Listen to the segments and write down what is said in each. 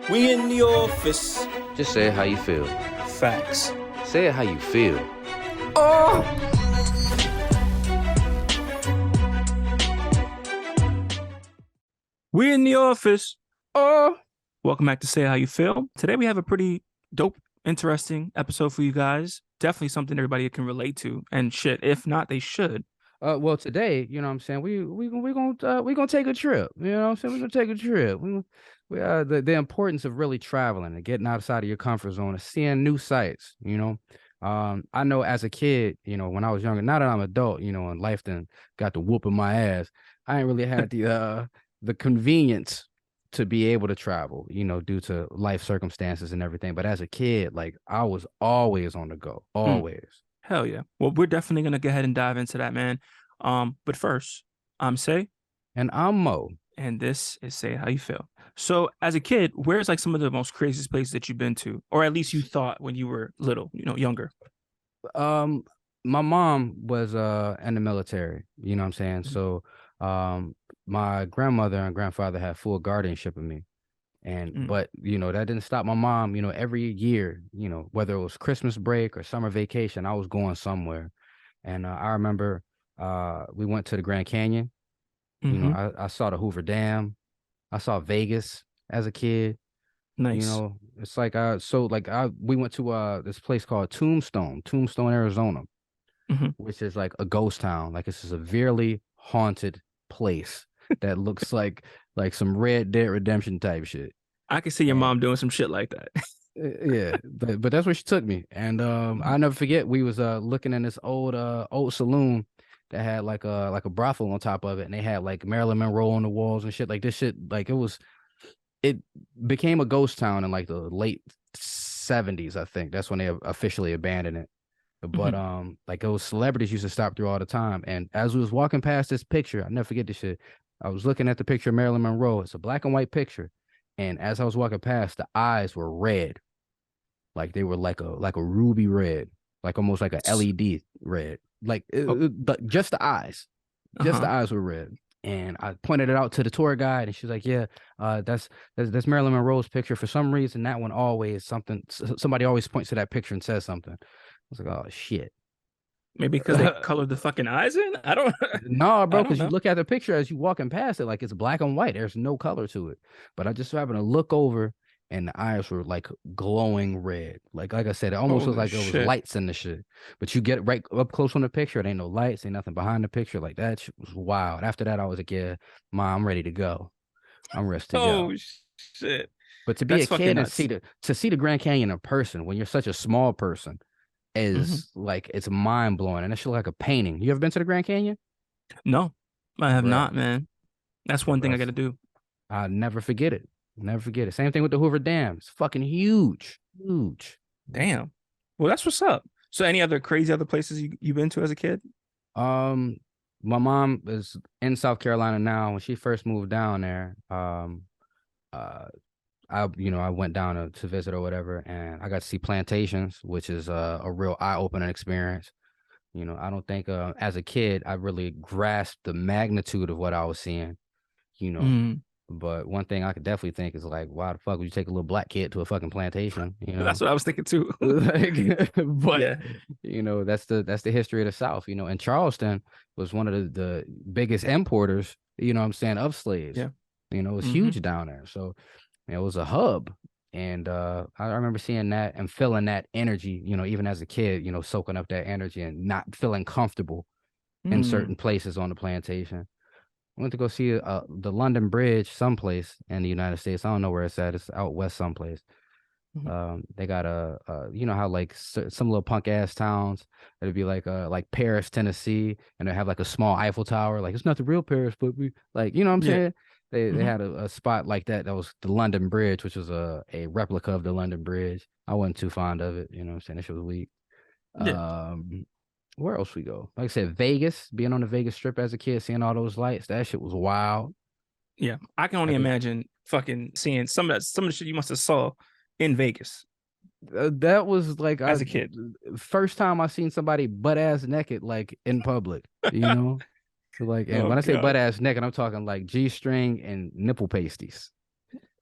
We in the office. Just say it how you feel. Facts. Say it how you feel. Oh! We in the office. Oh! Welcome back to Say How You Feel. Today we have a pretty dope, interesting episode for you guys. Definitely something everybody can relate to. And shit, if not, they should. Well, today, you know what I'm saying, we gonna take a trip. You know what I'm saying? We're gonna take a trip. We the importance of really traveling and getting outside of your comfort zone and seeing new sights, you know. I know as a kid, you know, when I was younger, now that I'm an adult, you know, and life then got to whooping my ass, I ain't really had the convenience to be able to travel, you know, due to life circumstances and everything. But as a kid, like I was always on the go, always. Hell yeah. Well, we're definitely gonna go ahead and dive into that, man. But first, I'm Say, And I'm Mo. and this is Say How You Feel. So, as a kid, where's like some of the most craziest places that you've been to, or at least you thought when you were little, you know, younger? My mom was in the military, you know what I'm saying? So my grandmother and grandfather had full guardianship of me. And but you know, that didn't stop my mom, you know, every year, you know, whether it was Christmas break or summer vacation, I was going somewhere. And I remember we went to the Grand Canyon. You know, I saw the Hoover Dam. I saw Vegas as a kid. Nice. You know, it's like we went to this place called Tombstone, Arizona, which is like a ghost town. Like it's a severely haunted place that looks like some Red Dead Redemption type shit. I can see your mom doing some shit like that. Yeah, but that's where she took me. And I'll never forget, we was looking in this old saloon that had like a brothel on top of it, and they had like Marilyn Monroe on the walls and shit. Like this shit, like it became a ghost town in like the late 70s, I think. That's when they officially abandoned it. But like those celebrities used to stop through all the time. And as we was walking past this picture, I never forget this shit. I was looking at the picture of Marilyn Monroe. It's a black and white picture. And as I was walking past, the eyes were red. Like they were like a ruby red, like almost like a LED red. Like just the eyes. Just the eyes were red. And I pointed it out to the tour guide, and she's like, "Yeah, that's Marilyn Monroe's picture. For some reason, that one always somebody always points to that picture and says something." I was like, "Oh shit." Maybe because they colored the fucking eyes in? I don't No, bro, I don't because you know. look at the picture as you walking past it, like it's black and white. There's no color to it. But I just so happened to look over, and the eyes were like glowing red. Like I said, it almost looked Holy like there was shit. lights in the shit. But you get right up close on the picture, it ain't no lights, ain't nothing behind the picture. Like that shit was wild. After that, I was like, "Yeah, Mom, I'm ready to go. I'm ready to go." Oh shit. But to be That's a fucking kid and nuts. see the Grand Canyon in person when you're such a small person is like it's mind blowing, and it should look like a painting. You ever been to the Grand Canyon? No, I have Bruh, not, man. That's one thing I bruh, gotta do. I'll never forget it. Never forget it. Same thing with the Hoover Dam. It's fucking huge. Huge. Damn. Well, that's what's up. So any other crazy other places you've been to as a kid? Um, my mom is in South Carolina now. When she first moved down there, uh, I went down to visit or whatever, and I got to see plantations, which is a real eye-opening experience. You know, I don't think as a kid I really grasped the magnitude of what I was seeing, you know. But one thing I could definitely think is like, why the fuck would you take a little black kid to a fucking plantation? You know, That's what I was thinking too. like, but Yeah. you know, that's the history of the South. You know, and Charleston was one of the biggest importers. You know what I'm saying, of slaves. Yeah. You know, it was huge down there. So it was a hub. And I remember seeing that and feeling that energy, you know, even as a kid, you know, soaking up that energy and not feeling comfortable in certain places on the plantation. I went to go see the London Bridge someplace in the United States. I don't know where it's at. It's out west someplace. They got you know how like some little punk ass towns, it'd be like Paris, Tennessee, and they have like a small Eiffel Tower. Like it's not the real Paris, but we like, you know what I'm Yeah. saying? They had a spot like that. That was the London Bridge, which was a replica of the London Bridge. I wasn't too fond of it. You know what I'm saying? That shit was weak. Yeah. Where else we go? Like I said, Vegas, being on the Vegas Strip as a kid, seeing all those lights, that shit was wild. Yeah. I can only Like, imagine fucking seeing some of the shit you must have saw in Vegas that was like as a kid. first time I seen somebody butt ass naked like in public, you know? So like, and Oh when I say butt God. ass naked, I'm talking like G string and nipple pasties.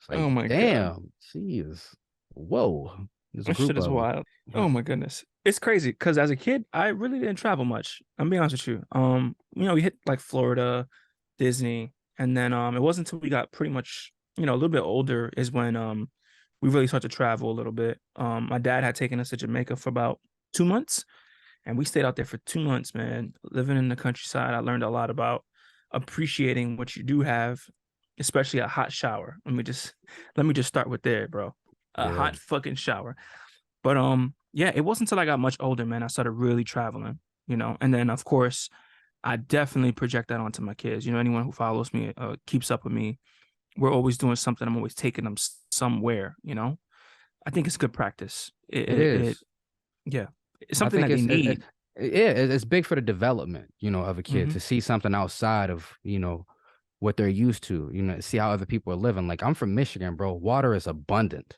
It's like, Oh my god. damn, she is. Whoa, there's a That shit group is of them. wild. Oh my goodness. It's crazy because as a kid, I really didn't travel much. I'm being honest with you. We hit like Florida, Disney, and then it wasn't until we got pretty much, a little bit older is when we really started to travel a little bit. My dad had taken us to Jamaica for about 2 months, and we stayed out there for 2 months, man. Living in the countryside, I learned a lot about appreciating what you do have, especially a hot shower. Let me just start with there, bro. A Yeah, hot fucking shower. But yeah, it wasn't until I got much older, man, I started really traveling, and then of course I definitely project that onto my kids. Anyone who follows me, keeps up with me, we're always doing something. I'm always taking them somewhere. I think it's good practice. it is. Yeah, it's I something think that they need. it's big for the development, of a kid Hmm. to see something outside of, what they're used to, see how other people are living. Like I'm from Michigan, bro. Water is abundant.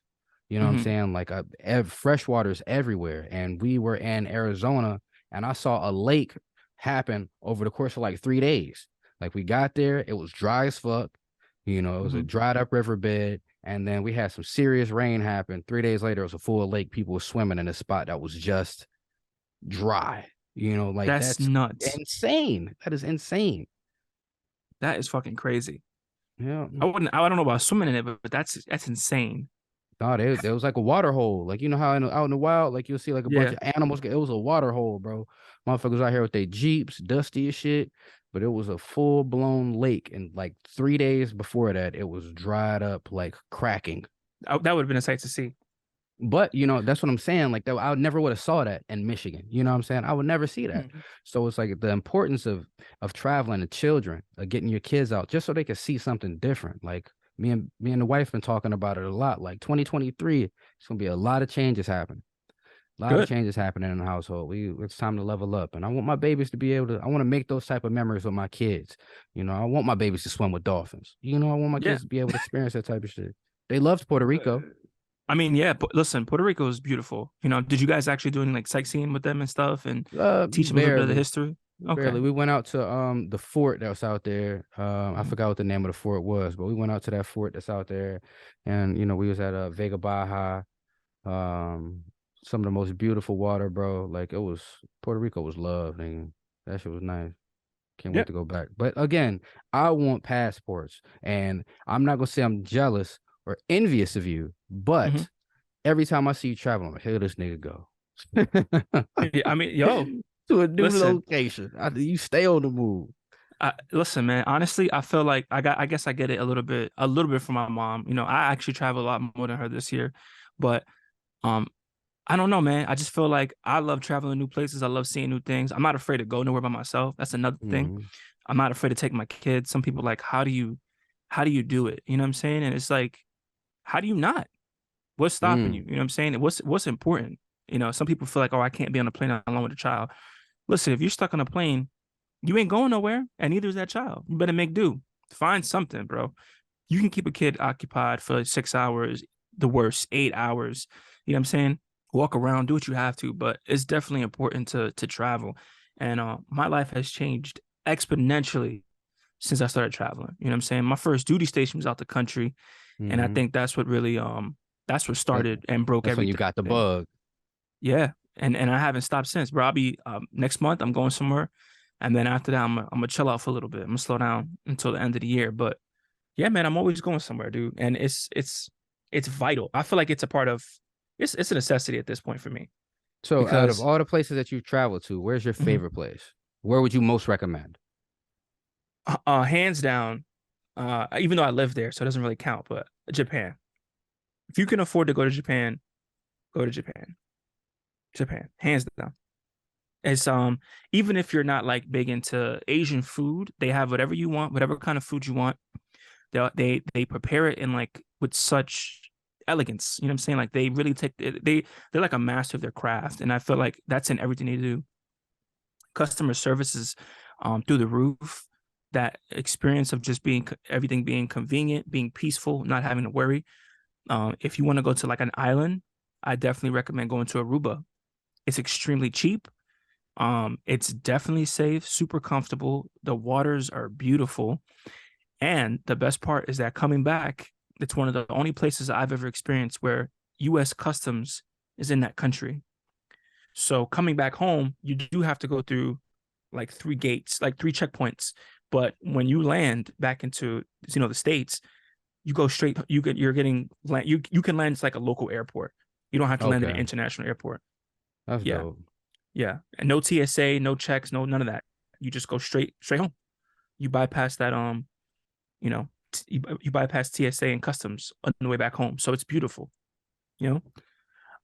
You know what I'm Hmm. saying? Like fresh water is everywhere. And we were in Arizona and I saw a lake happen over the course of like 3 days. Like we got there, it was dry as fuck. It was a Hmm. dried up riverbed. And then we had some serious rain happen. 3 days later, it was a full lake. People were swimming in a spot that was just dry. Like That's that's nuts. insane. That is insane. That is fucking crazy. Yeah. I don't know about swimming in it, but that's insane. No, there was like a water hole. Like, how out in the wild, like you'll see like a bunch Yeah. of animals. It was a water hole, bro. Motherfuckers out here with their Jeeps, dusty as shit. But it was a full blown lake. And like 3 days before that, it was dried up, like cracking. That would have been a sight to see. But that's what I'm saying. Like that, I never would have saw that in Michigan. You know what I'm saying? I would never see that. Mhm. So it's like the importance of traveling to children, getting your kids out, just so they can see something different. Like me and the wife been talking about it a lot. Like 2023, it's gonna be a lot of changes happening. A lot of Good. changes happening in the household. It's time to level up, and I want my babies to be able to. I want to make those type of memories with my kids. I want my babies to swim with dolphins. I want my Yeah. kids to be able to experience that type of shit. They loved Puerto Rico. I mean, yeah, but listen, Puerto Rico is beautiful. Did you guys actually do any like sightseeing with them and stuff and teach them a little bit of the Barely, history? Okay. barely. We went out to the fort that was out there. I Mhm. forgot what the name of the fort was, but we went out to that fort that's out there, and we was at Vega Baja. Um, some of the most beautiful water, bro. Like Puerto Rico was love, nigga. That shit was nice. Can't Yeah. wait to go back. But again, I want passports, and I'm not gonna say I'm jealous or envious of you, Hmm. but every time I see you travel, I'm like, here this nigga go. Yeah, I mean, yo, To a new listen, location. You stay on the move. listen, man. Honestly, I feel like I guess I get it a little bit from my mom. I actually travel a lot more than her this year, but um, I don't know, man. I just feel like I love traveling new places. I love seeing new things. I'm not afraid to go nowhere by myself. That's another thing. Mhm. I'm not afraid to take my kids. Some people like, how do you do it? You know what I'm saying? And it's like, how do you not? What's stopping you? Mm. You know what I'm saying? What's important? Some people feel like, oh, I can't be on a plane alone with a child. Listen, if you're stuck on a plane, you ain't going nowhere, and neither is that child. You better make do. Find something, bro. You can keep a kid occupied for 6 hours, the worst, 8 hours. You know what I'm saying? Walk around, do what you have to, but it's definitely important to travel. And my life has changed exponentially since I started traveling. You know what I'm saying? My first duty station was out the country, and I Mhm. think that's what That, started and broke that's when you everything. got the bug. Yeah, and I haven't stopped since, bro. I'll be next month. I'm going somewhere, and then after that, I'm gonna chill out for a little bit. I'm gonna slow down until the end of the year. But yeah, man, I'm always going somewhere, dude, and it's vital. I feel like it's a part of it's a necessity at this point for me So out of because all the places that you've traveled to, where's your mhm, favorite place? Where would you most recommend? hands down, even though I live there, so it doesn't really count. But Japan, if you can afford to go to Japan, go to Japan. Japan, hands down. It's even if you're not like big into Asian food, they have whatever you want, whatever kind of food you want. They prepare it in like with such elegance. You know what I'm saying? Like they really take they're like a master of their craft, and I feel like that's in everything they do. Customer service is through the roof. That experience of just everything being convenient, being peaceful, not having to worry. If you want to go to like an island, I definitely recommend going to Aruba. It's extremely cheap. It's definitely safe, super comfortable. The waters are beautiful. And the best part is that coming back, It's one of the only places I've ever experienced where U.S. Customs is in that country. So coming back home, you do have to go through like 3 gates, like 3 checkpoints. But when you land back into the States, you go straight. You're getting land. You can land like a local airport. You don't have to land at an Okay, international airport. that's Yeah, dope. yeah, and no TSA, no checks, no none of that. You just go straight home. You bypass that you know, you bypass TSA and customs on the way back home. So it's beautiful, you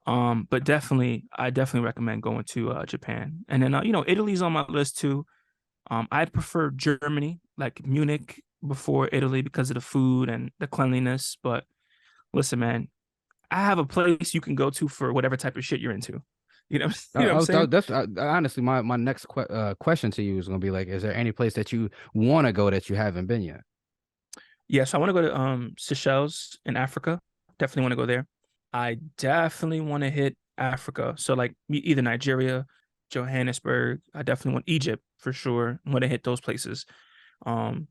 know. But definitely, I definitely recommend going to Japan. And then Italy's on my list too. I prefer Germany, like Munich before Italy because of the food and the cleanliness. But listen, man, I have a place you can go to for whatever type of shit you're into. You know what I'm saying? That's honestly my next question to you is gonna be like, is there any place that you want to go that you haven't been yet? Yeah, so I want to go to Seychelles in Africa. Definitely want to go there. I definitely want to hit Africa. So like either Nigeria, Johannesburg. I definitely want Egypt for sure. I want to hit those places. Um,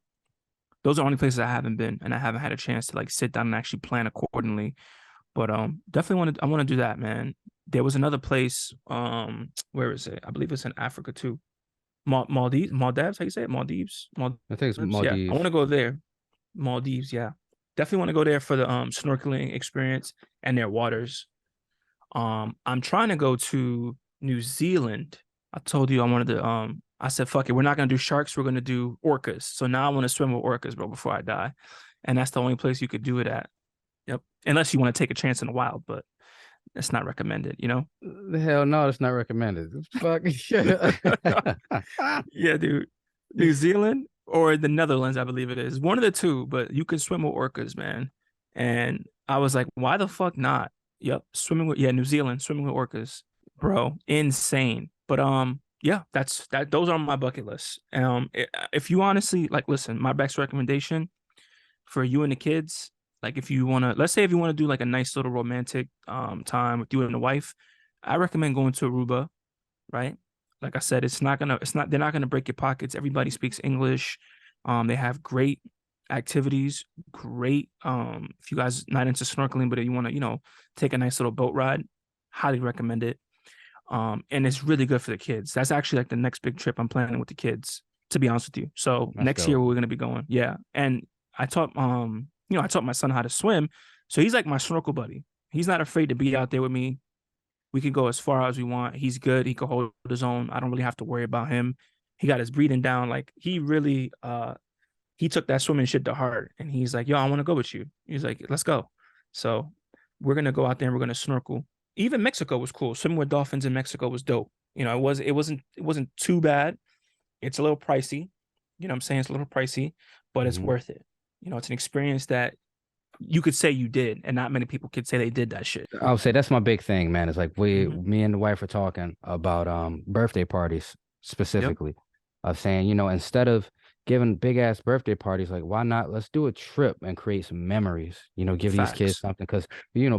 those are only places I haven't been, and I haven't had a chance to like sit down and actually plan accordingly. But definitely I want to do that, man. There was another place. Where is it? I believe it's in Africa too. Maldives. How you say it? Maldives. I think it's Yeah, I want Maldives. to go there. Maldives, yeah. Definitely want to go there for the snorkeling experience and their waters. I'm trying to go to New Zealand. I told you I wanted to I said fuck it, we're not gonna do sharks, we're gonna do orcas. So now I want to swim with orcas, bro, before I die. And that's the only place you could do it at. Yep. Unless you want to take a chance in the wild, but it's not recommended, you know? The hell no, that's not recommended. Fuck. Yeah, dude. New Zealand or the Netherlands, I believe it is. One of the two, but you can swim with orcas, man. And I was like, why the fuck not? Yep, New Zealand, swimming with orcas. Bro, insane. But yeah, those are on my bucket list. If you honestly like listen, my best recommendation for you and the kids, like if you want to let's say if you want to do like a nice little romantic time with you and the wife, I recommend going to Aruba, right? Like I said, they're not gonna break your pockets. Everybody speaks English. They have great activities, great if you guys not into snorkeling, but if you want to, take a nice little boat ride, highly recommend it. And it's really good for the kids. That's actually like the next big trip I'm planning with the kids, to be honest with you. So That's next year dope. we're gonna be going. Yeah. And I taught my son how to swim. So he's like my snorkel buddy. He's not afraid to be out there with me. We can go as far as we want. He's good. He can hold his own. I don't really have to worry about him. He got his breathing down. Like he really he took that swimming shit to heart. And he's like, yo, I want to go with you. He's like, let's go. So we're gonna go out there and we're gonna snorkel. Even Mexico was cool. Swimming with dolphins in Mexico was dope. It wasn't too bad. It's a little pricey. You know what I'm saying? It's a little pricey, but it's Hmm. worth it. It's an experience that you could say you did, and not many people could say they did that shit. I'll say that's my big thing, man. It's like Hmm. me and the wife are talking about birthday parties Yep. specifically. Of saying, instead of giving big ass birthday parties, like why not let's do a trip and create some memories, give these kids Facts. something. Because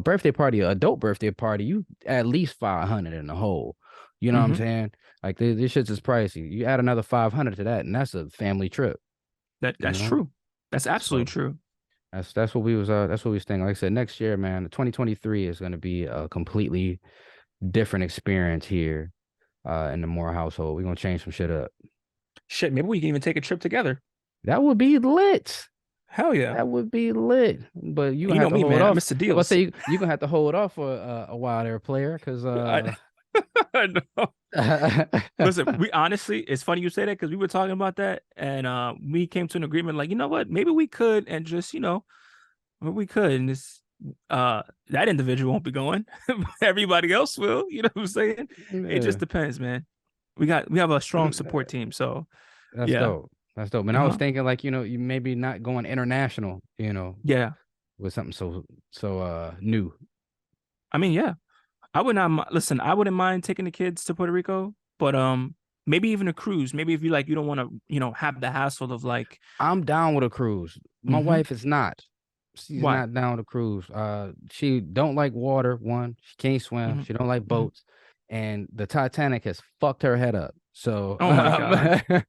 birthday party, adult birthday party, you at least 500 in the hole. You know what I'm Hmm. saying? Like this shit's is pricey. You add another 500 to that, and that's a family trip, you That's know? true. That's absolutely So true. that's what we was thinking. Like I said, next year, man, 2023 is gonna be a completely different experience here in the Moore household. We're gonna change some shit up. Shit, maybe we can even take a trip together. That would be lit. Hell yeah. That would be lit. But you And gonna you have know to me, hold man. I off. miss the I was deals. say you gonna have to hold off for a while there, player, because I, I know. Listen, we honestly, it's funny you say that because we were talking about that and we came to an agreement like, you know what, maybe we could and just, we could and this that individual won't be going. Everybody else will, you know what I'm saying? It just yeah, depends, man. We have a strong support team, so that's yeah. dope. That's dope. And I was Uh-huh. thinking like, you maybe not going international, Yeah. with something so new. I mean, yeah. I would not listen, I wouldn't mind taking the kids to Puerto Rico, but maybe even a cruise. Maybe if you like you don't want to, have the hassle of like I'm down with a cruise. My hmm wife is not. She's why? not down with a cruise. She don't like water. One, she can't swim. Hmm. She don't like Hmm. boats, and the Titanic has fucked her head up. So, Oh my God.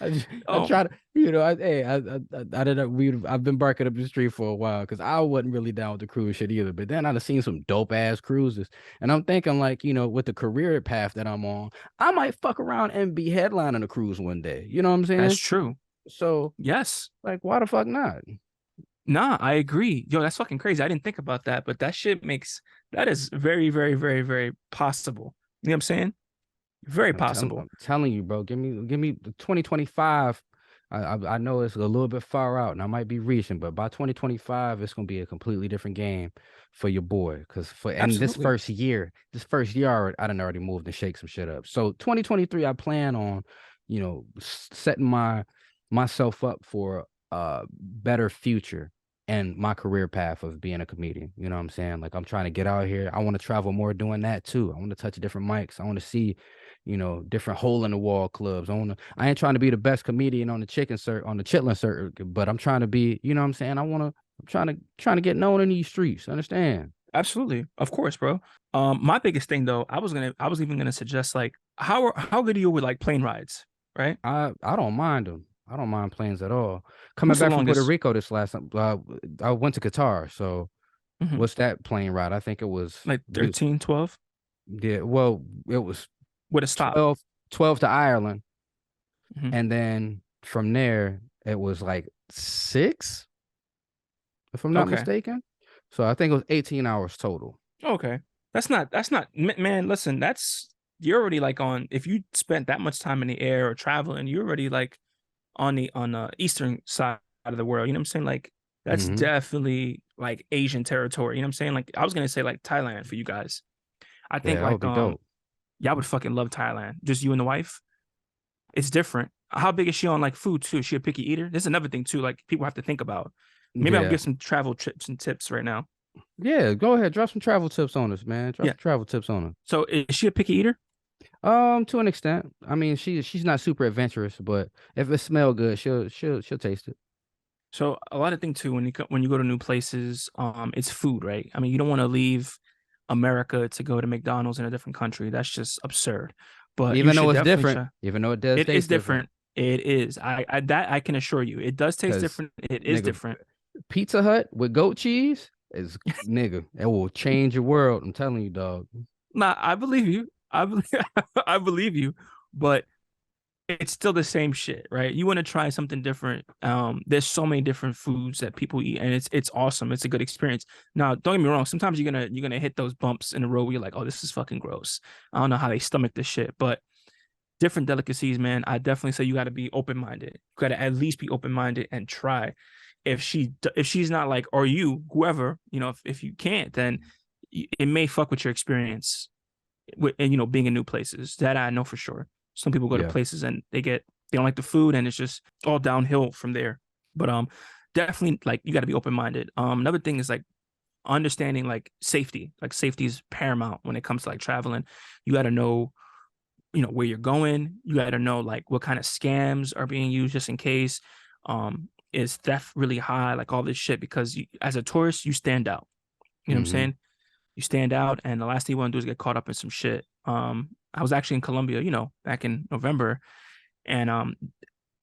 I Oh, try to, you know, I don't know. I've been barking up the street for a while because I wasn't really down with the cruise shit either. But then I've seen some dope ass cruises, and I'm thinking like, you know, with the career path that I'm on, I might fuck around and be headlining a cruise one day. You know what I'm that's saying? true. So Yes. like, why the fuck not? Nah, I agree. Yo, that's fucking crazy. I didn't think about that, but that shit makes that is very, very, very, very possible. You know what I'm saying? Very possible. I'm telling you, bro. Give me the 2025. I know it's a little bit far out, and I might be reaching, but by 2025, it's gonna be a completely different game for your boy. Cause for and Absolutely. this first year, I done already moved and shake some shit up. So 2023, I plan on, you know, setting myself up for a better future and my career path of being a comedian. You know what I'm saying? Like I'm trying to get out here. I want to travel more doing that too. I want to touch different mics. I want to see, you know, different hole in the wall clubs. I ain't trying to be the best comedian on the chitlin circuit, but I'm trying to be, you know what I'm saying? I'm trying to get known in these streets. Understand? Absolutely. Of course, bro. My biggest thing though, I was even gonna suggest like how good are you with like plane rides, right? I don't mind them. I don't mind planes at all. Coming What's the back from Puerto longest? Rico this last I went to Qatar. So Mhm. what's that plane ride? I think it was Like 13, 12 yeah, well, it was with a stop. 12 to Ireland. Mhm. And then from there, it was like 6, if I'm not Okay. mistaken. So I think it was 18 hours total. Okay. That's not man, listen, that's you're already like on if you spent that much time in the air or traveling, you're already like on the eastern side of the world. You know what I'm saying? Like that's Hmm. definitely like Asian territory. You know what I'm saying? Like I was gonna say like Thailand for you guys. I Yeah, think that would like be dope. y'all would fucking love Thailand. Just you and the wife. It's different. How big is she on like food too? Is she a picky eater? This is another thing too. Like people have to think about. Maybe I'll Yeah. give some travel trips and tips right now. Yeah, go ahead. Drop some travel tips on us, man. Drop Yeah. some travel tips on us. So is she a picky eater? To an extent. I mean, she's not super adventurous, but if it smell good, she'll taste it. So a lot of thing too when you go to new places, it's food, right? I mean, you don't want to leave America to go to McDonald's in a different country. That's just absurd. But you Even though should it's definitely different, try. even though it does It is taste different. different. It is. I that I can assure you. It does taste Cause different. It is nigga, different. Pizza Hut with goat cheese is nigga, it will change your world. I'm telling you, dog. Nah, I believe you. I believe I believe you. But it's still the same shit, right? You want to try something different. There's so many different foods that people eat, and it's awesome. It's a good experience. Now, don't get me wrong. Sometimes you're gonna hit those bumps in the road where you're like, oh, this is fucking gross. I don't know how they stomach this shit, but different delicacies, man. I definitely say you got to be open minded. You got to at least be open minded and try. If she's not like, or you, whoever, if you can't, then it may fuck with your experience and being in new places. That I know for sure. Some people go to Yeah. places and they don't like the food and it's just all downhill from there. But definitely like you got to be open minded. Another thing is like understanding like safety. Like safety is paramount when it comes to like traveling. You got to know where you're going. You got to know like what kind of scams are being used just in case. Is theft really high? Like all this shit because as a tourist you stand out. You know what I'm Hmm. saying? You stand out, and the last thing you want to do is get caught up in some shit. I was actually in Colombia, back in November, and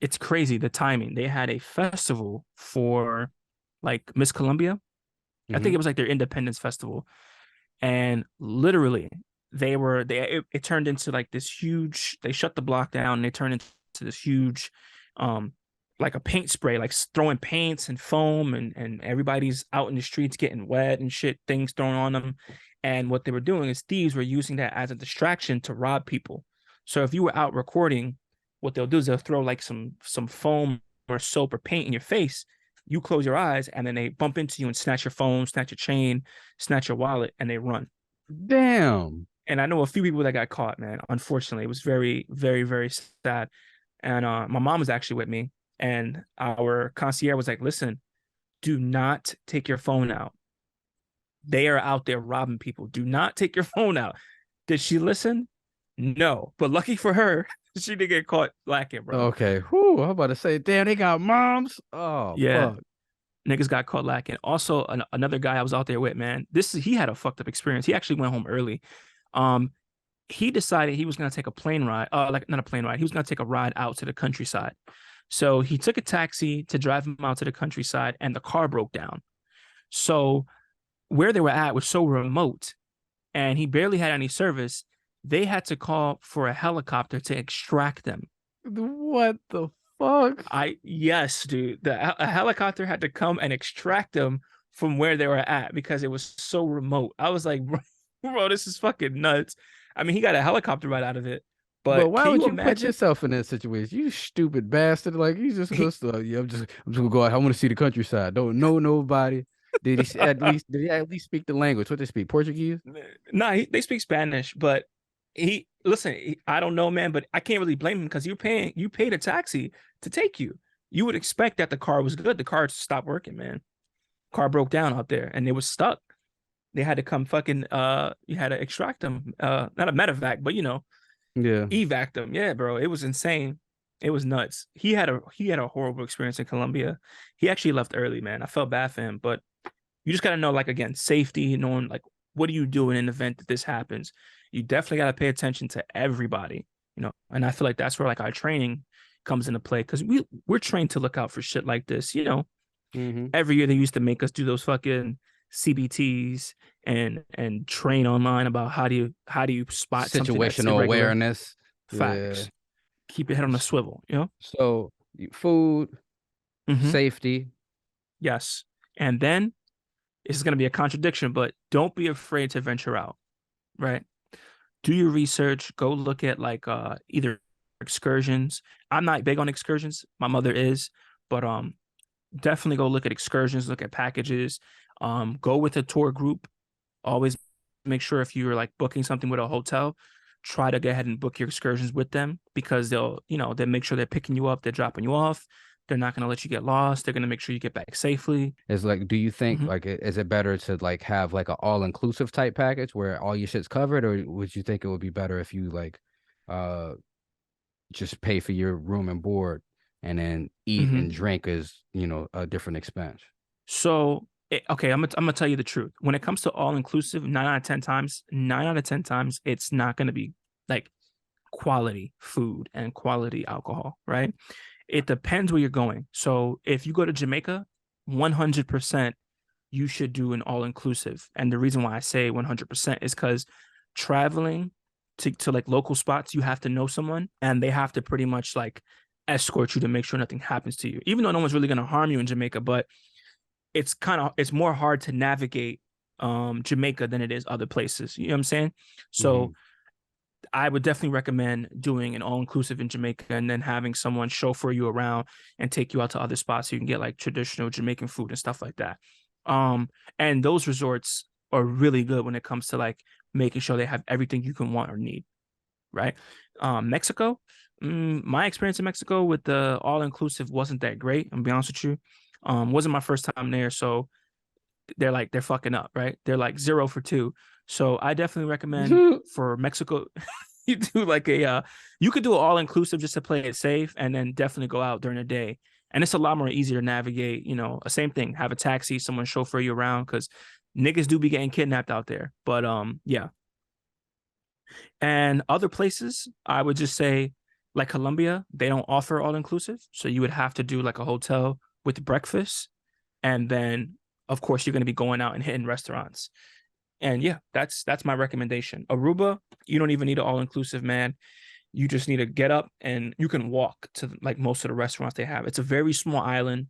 it's crazy the timing. They had a festival for like Miss Colombia. I think Hmm. it was like their Independence Festival, and literally it turned into like this huge. They shut the block down, and they turned into this huge, um, like a paint spray, like throwing paints and foam, and everybody's out in the streets getting wet and shit, things thrown on them. And what they were doing is thieves were using that as a distraction to rob people. So if you were out recording, what they'll do is they'll throw like some foam or soap or paint in your face. You close your eyes, and then they bump into you and snatch your phone, snatch your chain, snatch your wallet, and they run. Damn. And I know a few people that got caught, man. Unfortunately, it was very, very, very sad. And my mom was actually with me, and our concierge was like, "Listen, do not take your phone out. They are out there robbing people. Do not take your phone out." Did she listen? No. But lucky for her, she didn't get caught lacking, bro. Okay. Whew, I'm about to say, damn, they got moms. Oh Yeah, fuck. niggas got caught lacking. Also, another guy I was out there with, man. He had a fucked up experience. He actually went home early. Um, he decided he was going to take a plane ride, like not a plane ride. He was going to take a ride out to the countryside. So he took a taxi to drive him out to the countryside, and the car broke down. So where they were at was so remote, and he barely had any service. They had to call for a helicopter to extract them. What the fuck? Yes, dude. A helicopter had to come and extract them from where they were at because it was so remote. I was like, bro, this is fucking nuts. I mean, he got a helicopter right out of it, But but why can would you you put imagine? yourself in that situation? You stupid bastard! Like you just go, yeah, I'm just gonna go out. I want to see the countryside. Don't know nobody. Did he at least speak the language? What they speak? Portuguese? Nah, they speak Spanish, but I don't know, man, but I can't really blame him because you paid a taxi to take you. You would expect that the car was good. The car stopped working, man. Car broke down out there and it was stuck. They had to come fucking you had to extract them. Not a medevac, but Yeah. evac them. Yeah, bro. It was insane. It was nuts. He had a horrible experience in Colombia. He actually left early, man. I felt bad for him, but you just gotta know, like, again, safety, knowing like what do you do in an event that this happens. You definitely gotta pay attention to everybody, And I feel like that's where like our training comes into play because we're trained to look out for shit like this. Mm-hmm. Every year they used to make us do those fucking CBTs and train online about how do you spot something that's Situational irregular. awareness. Yeah. Facts. Keep your head on a swivel. So food, Mhm. safety. Yes. And then this is going to be a contradiction, but don't be afraid to venture out, right? Do your research, go look at like either excursions. I'm not big on excursions. My mother is, but definitely go look at excursions, look at packages. Go with a tour group. Always make sure if you're like booking something with a hotel, try to go ahead and book your excursions with them because they'll make sure they're picking you up, they're dropping you off. They're not going to let you get lost. They're going to make sure you get back safely. Is like, do you think Mhm. like is it better to like have like an all-inclusive type package where all your shit's covered, or would you think it would be better if you like uh just pay for your room and board and then eat Mhm. and drink is a different expense? So, okay, I'm gonna tell you the truth. When it comes to all inclusive, 9 out of 10 times, it's not gonna be like quality food and quality alcohol, right? It depends where you're going. So if you go to Jamaica, 100% you should do an all inclusive. And the reason why I say 100% is because traveling to like local spots, you have to know someone and they have to pretty much like escort you to make sure nothing happens to you. Even though no one's really going to harm you in Jamaica, but it's more hard to navigate Jamaica than it is other places. You know what I'm saying? Mhm. So I would definitely recommend doing an all inclusive in Jamaica and then having someone chauffeur you around and take you out to other spots so you can get like traditional Jamaican food and stuff like that. And those resorts are really good when it comes to like making sure they have everything you can want or need, right? Mexico, my experience in Mexico with the all inclusive wasn't that great. I'm gonna be honest with you. Wasn't my first time there, so they're fucking up, right? They're like 0 for 2. So I definitely recommend for Mexico, you do like you could do an all inclusive just to play it safe, and then definitely go out during the day. And it's a lot more easier to navigate. A same thing. Have a taxi, someone chauffeur you around because niggas do be getting kidnapped out there. But yeah. And other places, I would just say like Colombia, they don't offer all inclusive, so you would have to do like a hotel with breakfast, and then of course you're going to be going out and hitting restaurants. And yeah, that's my recommendation. Aruba, you don't even need an all inclusive, man. You just need to get up and you can walk to like most of the restaurants they have. It's a very small island.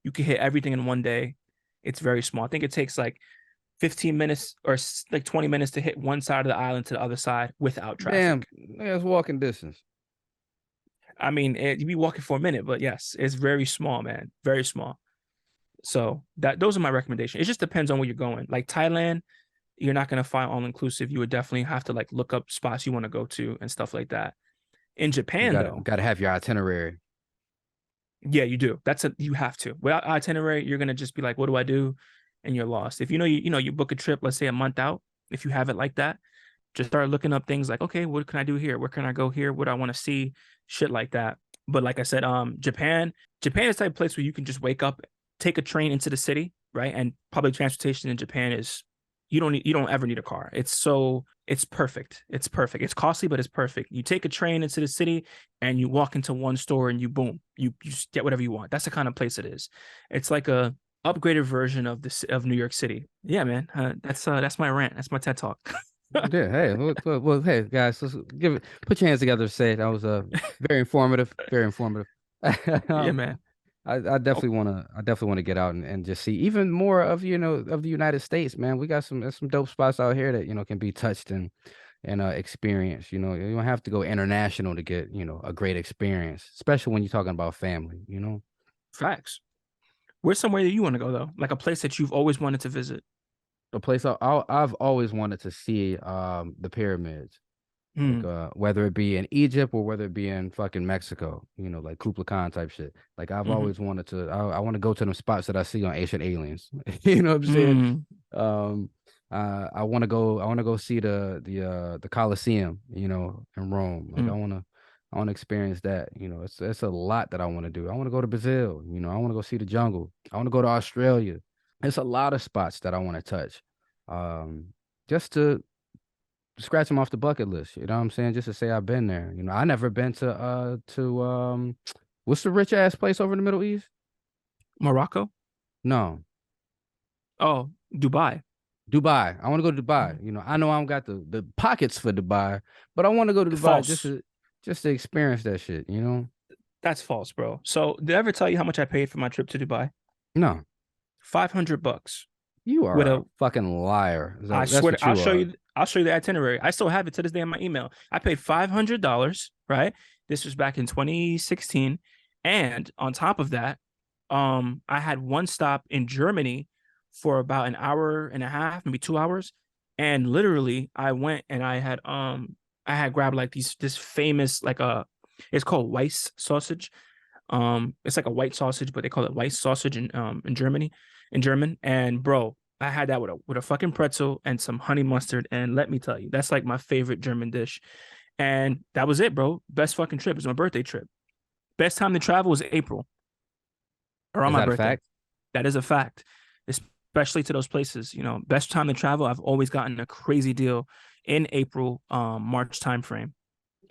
You can hit everything in one day. It's very small. I think it takes like 15 minutes or like 20 minutes to hit one side of the island to the other side without Damn, traffic. that's walking distance. I mean, you'd be walking for a minute, but yes, it's very small, man. Very small. So those are my recommendations. It just depends on where you're going. Like Thailand, you're not going to find all inclusive. You would definitely have to like look up spots you want to go to and stuff like that. In You Japan, gotta though, gotta have your itinerary. yeah, you do. You have to. Without itinerary, you're gonna just be like, what do I do? And you're lost. If you book a trip, let's say a month out, if you have it like that, just start looking up things like, okay, what can I do here? Where can I go here? What do I want to see? Shit like that. But like I said, Japan is the type of place where you can just wake up, take a train into the city, right? And public transportation in Japan is you don't ever need a car. It's perfect. It's perfect. It's costly, but it's perfect. You take a train into the city and you walk into one store and you boom, you just get whatever you want. That's the kind of place it is. It's like a upgraded version of this of New York City. Yeah, man. That's my rant. That's my TED talk. Yeah. Hey, well, hey, guys, let's put your hands together. Say that was very informative. Very informative. Yeah, um, man. I Oh, definitely want to get out and just see even more of of the United States, man. We got some dope spots out here that can be touched and experienced. You don't have to go international to get a great experience, especially when you're talking about family. facts. Where's somewhere that you want to go though? Like a place that you've always wanted to visit. A place I've always wanted to see the pyramids. Like Hmm. whether it be in Egypt or whether it be in fucking Mexico, like Kublai Khan type shit. Like I've Hmm. always wanted to. I want to go to them spots that I see on Ancient Aliens. You know what I'm saying? Hmm. Um, I want to go. I want to go see the Colosseum. In Rome. Like Hmm. I want to experience that. It's a lot that I want to do. I want to go to Brazil. I want to go see the jungle. I want to go to Australia. It's a lot of spots that I want to touch. Just to scratch them off the bucket list. You know what I'm saying? Just to say I've been there. I never been to what's the rich ass place over in the Middle East? Morocco. No, Oh, Dubai. Dubai. I want to go to Dubai. Mhm. I know I don't got the pockets for Dubai, but I want to go to Dubai False. just to experience that shit. That's false, bro. So did I ever tell you how much I paid for my trip to Dubai? No, $500 you are with a a fucking liar. I That's swear what you are. I'll show you the itinerary. I still have it to this day in my email. I paid $500, right? This was back in 2016. And on top of that, I had one stop in Germany for about an hour and a half, maybe 2 hours. And literally I went and I had grabbed like this famous like it's called Weiss sausage. It's like a white sausage, but they call it Weiss sausage in Germany, in German. And bro, I had that with a fucking pretzel and some honey mustard. And let me tell you, that's like my favorite German dish. And that was it, bro. Best fucking trip. It was my birthday trip. Best time to travel was April around Is my that a birthday. fact? That is a fact, especially to those places. Best time to travel. I've always gotten a crazy deal in April, March timeframe.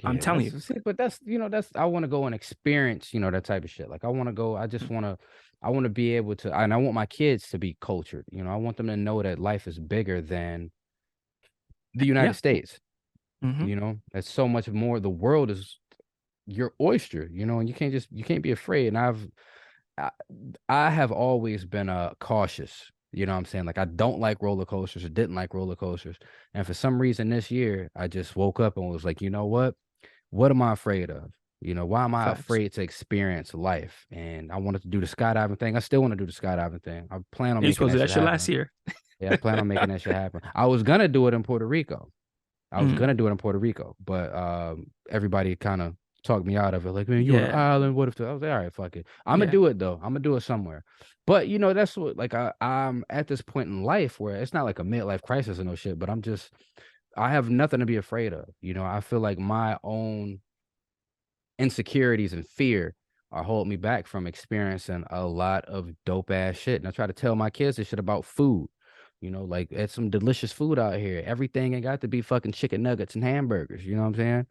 I'm Yeah, telling you. but that's I want to go and experience, that type of shit. Like I want to go, I want to be able to, and I want my kids to be cultured. I want them to know that life is bigger than the Yeah. United States. Hmm. That's so much more. The world is your oyster, and you can't be afraid. And I, I have always been cautious. You know what I'm saying? Like I don't like roller coasters or didn't like roller coasters. And for some reason this year, I just woke up and was like, you know what? What am I afraid of? Why am I Facts. afraid to experience life? And I wanted to do the skydiving thing. I still want to do the skydiving thing. I plan on You making supposed to that do shit that shit last happen. year. Yeah, I plan on making that shit happen. I was gonna do it in Puerto Rico. I was Mm, gonna do it in Puerto Rico, but everybody kind of talked me out of it. Like, man, you on an yeah. island? What if I was like, all right, fuck it. I'm gonna Yeah. do it though. I'm gonna do it somewhere. But that's what like I'm at this point in life where it's not like a midlife crisis or no shit, but I have nothing to be afraid of. I feel like my own insecurities and fear are holding me back from experiencing a lot of dope ass shit. And I try to tell my kids this shit about food. Like it's some delicious food out here. Everything ain't got to be fucking chicken nuggets and hamburgers. You know what I'm saying?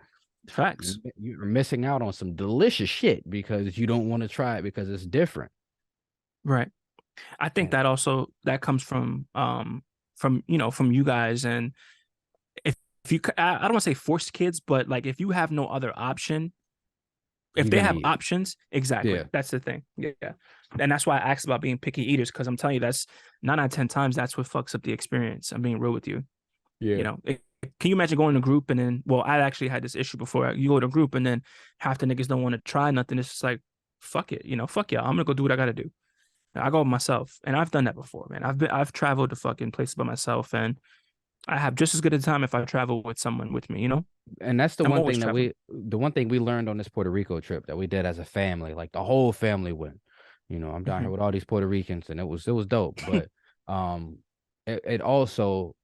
Facts. You're missing out on some delicious shit because you don't want to try it because it's different. Right. I think And that also that comes from from you guys. And if you I don't want to say forced kids, but like if you have no other option, if you're they gonna have eat. options, exactly. Yeah. That's the thing. Yeah. And that's why I asked about being picky eaters, because I'm telling you, that's 9 out of 10 times that's what fucks up the experience. I'm being real with you. Yeah. Can you imagine going to a group and then, well, I actually had this issue before. You go to a group and then half the niggas don't want to try nothing. It's just like, fuck it, fuck y'all. I'm gonna go do what I gotta do. I go myself, and I've done that before, man. I've traveled to fucking places by myself, and I have just as good a time if I travel with someone with me. And that's I'm always traveling. the one thing we learned on this Puerto Rico trip that we did as a family, like the whole family went. I'm down here Hmm. with all these Puerto Ricans, and it was dope. But um, it also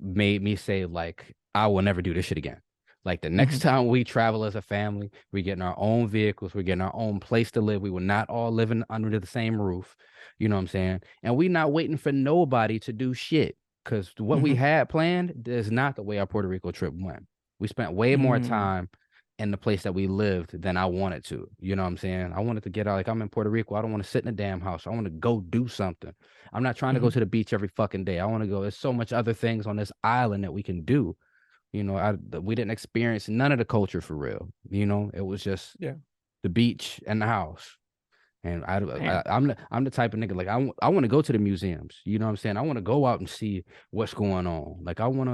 made me say like I will never do this shit again. Like the next Hmm. time we travel as a family, we're getting our own vehicles, we're getting our own place to live. We were not all living under the same roof. You know what I'm saying? And we not waiting for nobody to do shit. because what we had planned is not the way our Puerto Rico trip went. We spent way more time in the place that we lived than I wanted to. You know what I'm saying? I wanted to get out. Like, I'm in Puerto Rico. I don't want to sit in a damn house. I want to go do something. I'm not trying to go to the beach every fucking day. I want to go. There's so much other things on this island that we can do. You know, we didn't experience none of the culture for real. You know, it was just the beach and the house. And I'm the type of nigga, like, I want to go to the museums. You know what I'm saying? I want to go out and see what's going on. Like, I want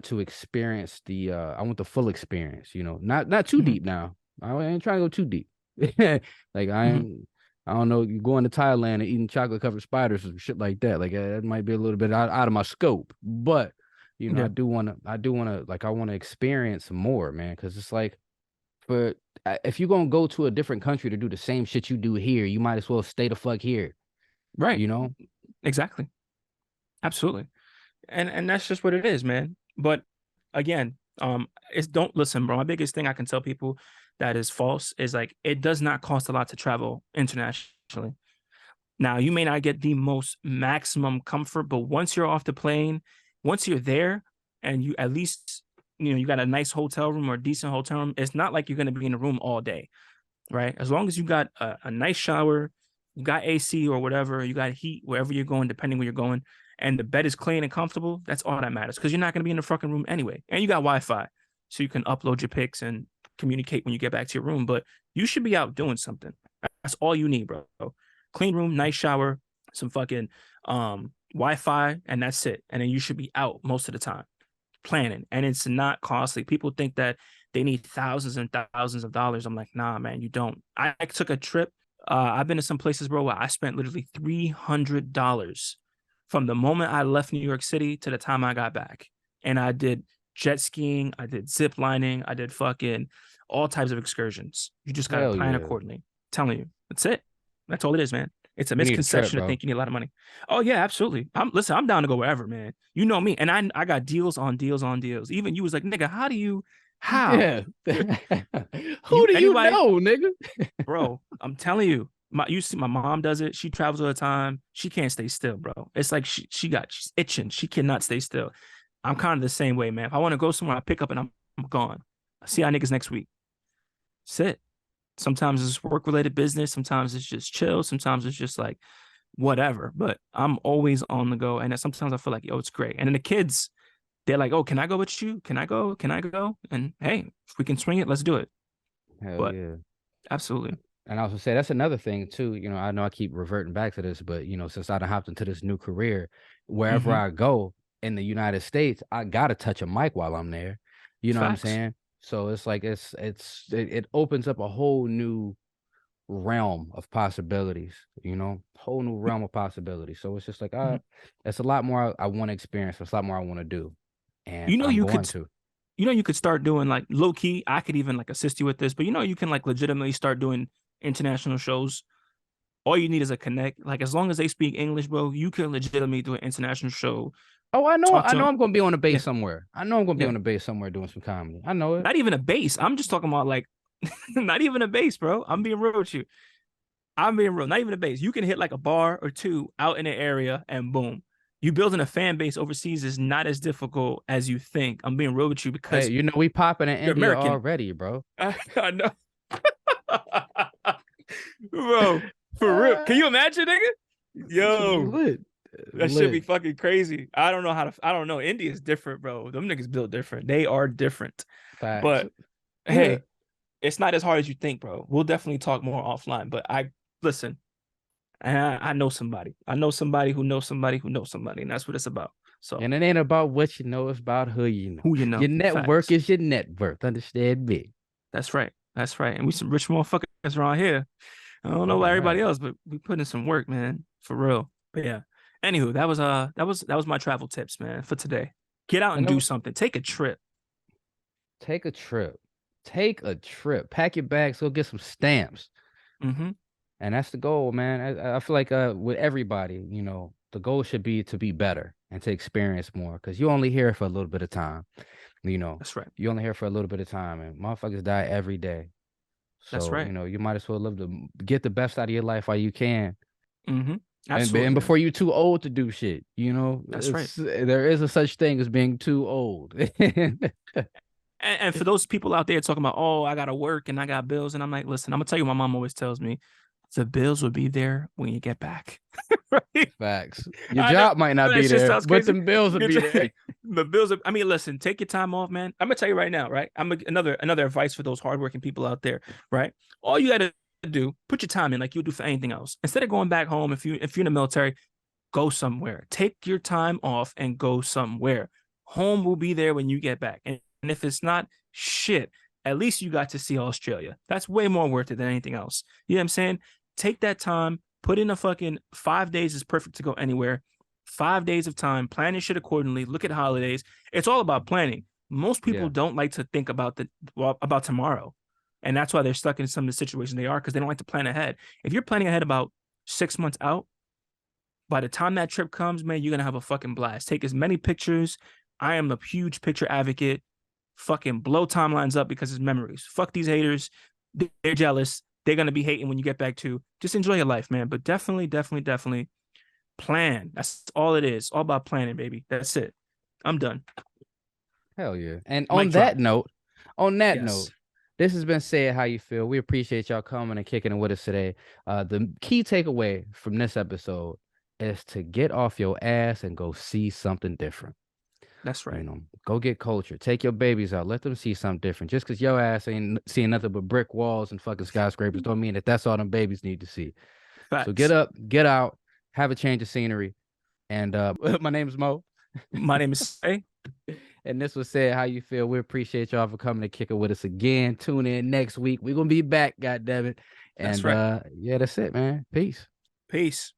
to experience I want the full experience, you know, not too deep now. I ain't trying to go too deep. Like, I don't know, you going to Thailand and eating chocolate covered spiders or shit like that. Like, that might be a little bit out of my scope, but you know, I do want to, like, I want to experience more, man. Cause it's like, if you're going to go to a different country to do the same shit you do here, you might as well stay the fuck here. Right. You know? Exactly. Absolutely. And that's just what it is, man. But again, don't listen, bro. My biggest thing I can tell people that is false is, like, it does not cost a lot to travel internationally. Now, you may not get the most maximum comfort, but once you're off the plane, once you're there and you at least, you know, you got a nice hotel room or a decent hotel room, it's not like you're going to be in a room all day, right? As long as you got a nice shower, you got AC or whatever, you got heat wherever you're going, depending where you're going, and the bed is clean and comfortable, that's all that matters, because you're not going to be in the fucking room anyway. And you got Wi-Fi, so you can upload your pics and communicate when you get back to your room, but you should be out doing something. That's all you need, bro. Clean room, nice shower, some fucking Wi-Fi, and that's it. And then you should be out most of the time planning, and it's not costly. People think that they need thousands and thousands of dollars. I'm like, nah, man, you don't. I took a trip. I've been to some places, bro, where I spent literally $300 from the moment I left New York City to the time I got back. And I did jet skiing, I did zip lining, I did fucking all types of excursions. You just gotta plan accordingly. I'm telling you, that's it. That's all it is, man. It's a misconception to think you need a lot of money. Oh yeah, absolutely. I'm down to go wherever, man. You know me, and I got deals on deals on deals. Even you was like, nigga, how? Yeah. Who do you know, nigga? Bro, I'm telling you, you see, my mom does it. She travels all the time. She can't stay still, bro. It's like she's itching. She cannot stay still. I'm kind of the same way, man. If I want to go somewhere, I pick up and I'm gone. I see y'all niggas next week. Sit. Sometimes it's work-related business. Sometimes it's just chill. Sometimes it's just like whatever. But I'm always on the go. And sometimes I feel like, yo, it's great. And then the kids, they're like, oh, can I go with you? Can I go? Can I go? And hey, if we can swing it, let's do it. Hell yeah. Absolutely. And I was gonna say, that's another thing too. You know, I know I keep reverting back to this, but you know, since I done hopped into this new career, wherever I go in the United States, I gotta touch a mic while I'm there. You know what I'm saying? So it's like it opens up a whole new realm of possibilities, you know, whole new realm of possibilities. So it's just like, it's a lot more I want to experience. It's a lot more I want to do. And you know, you could start doing, like, low key. I could even like assist you with this, but you know, you can like legitimately start doing international shows. All you need is a connect. Like, as long as they speak English, bro, you can legitimately do an international show. Oh, I know I'm gonna be on a base somewhere. I know I'm gonna be on a base somewhere doing some comedy. I know it. Not even a base. I'm just talking about, like, not even a base, bro. I'm being real with you. I'm being real. Not even a base. You can hit like a bar or two out in an area, and boom, you building a fan base overseas is not as difficult as you think. I'm being real with you, because hey, you know, we popping in India American already, bro. I know. Bro, for real. Can you imagine, nigga? Yo, that should be fucking crazy. I don't know. India is different, bro. Them niggas built different. They are different. Facts. But hey, it's not as hard as you think, bro. We'll definitely talk more offline. But listen, I know somebody. I know somebody who knows somebody who knows somebody, and that's what it's about. So, and it ain't about what you know, it's about who you know. Who you know. Your network is your net worth. Understand me? That's right. That's right. And we some rich motherfuckers around here. I don't know about everybody else, but we put in some work, man, for real. But yeah. Anywho, that was my travel tips, man, for today. Get out and do something. Take a trip. Take a trip. Pack your bags. Go get some stamps. Mm-hmm. And that's the goal, man. I feel like with everybody, you know, the goal should be to be better and to experience more, because you only here for a little bit of time. You know, that's right. You only here for a little bit of time, and motherfuckers die every day. So, that's right. You know, you might as well get the best out of your life while you can. Mm-hmm. Absolutely, and man. before you too old to do shit, you know, That's right. there is a such thing as being too old. And for those people out there talking about, oh, I gotta work and I got bills, and I'm like, listen, I'm gonna tell you, what my mom always tells me, the bills will be there when you get back. Right? Facts. Your I know job might not that be shit there, sounds but crazy. the bills will be there. The bills. I mean, listen, take your time off, man. I'm gonna tell you right now, right? Another advice for those hardworking people out there, right? All you gotta do, put your time in like you do for anything else. Instead of going back home, if you're in the military, go somewhere. Take your time off and go somewhere. Home will be there when you get back. And if it's not, shit, at least you got to see Australia. That's way more worth it than anything else. You know what I'm saying? Take that time, put in a fucking 5 days is perfect to go anywhere. 5 days of time, plan your shit accordingly. Look at holidays. It's all about planning. Most people Yeah. don't like to think about about tomorrow. And that's why they're stuck in some of the situations they are, because they don't like to plan ahead. If you're planning ahead about 6 months out, by the time that trip comes, man, you're gonna have a fucking blast. Take as many pictures. I am a huge picture advocate. Fucking blow timelines up because it's memories. Fuck these haters. They're jealous. They're gonna be hating when you get back to. Just enjoy your life, man. But definitely plan. That's all it is. All about planning, baby. That's it. I'm done. Hell yeah. And Mic on drop. that note, Yes. this has been Say It How You Feel. We appreciate y'all coming and kicking it with us today. The key takeaway from this episode is to get off your ass and go see something different. That's right. You know, go get culture. Take your babies out. Let them see something different. Just because your ass ain't seeing nothing but brick walls and fucking skyscrapers don't mean that that's all them babies need to see. Facts. So get up, get out, have a change of scenery. And my name is Mo. My name is Say. And this was Say It How You Feel. We appreciate y'all for coming to kick it with us again. Tune in next week. We're gonna be back, goddammit. And That's right. yeah, that's it, man. Peace. Peace.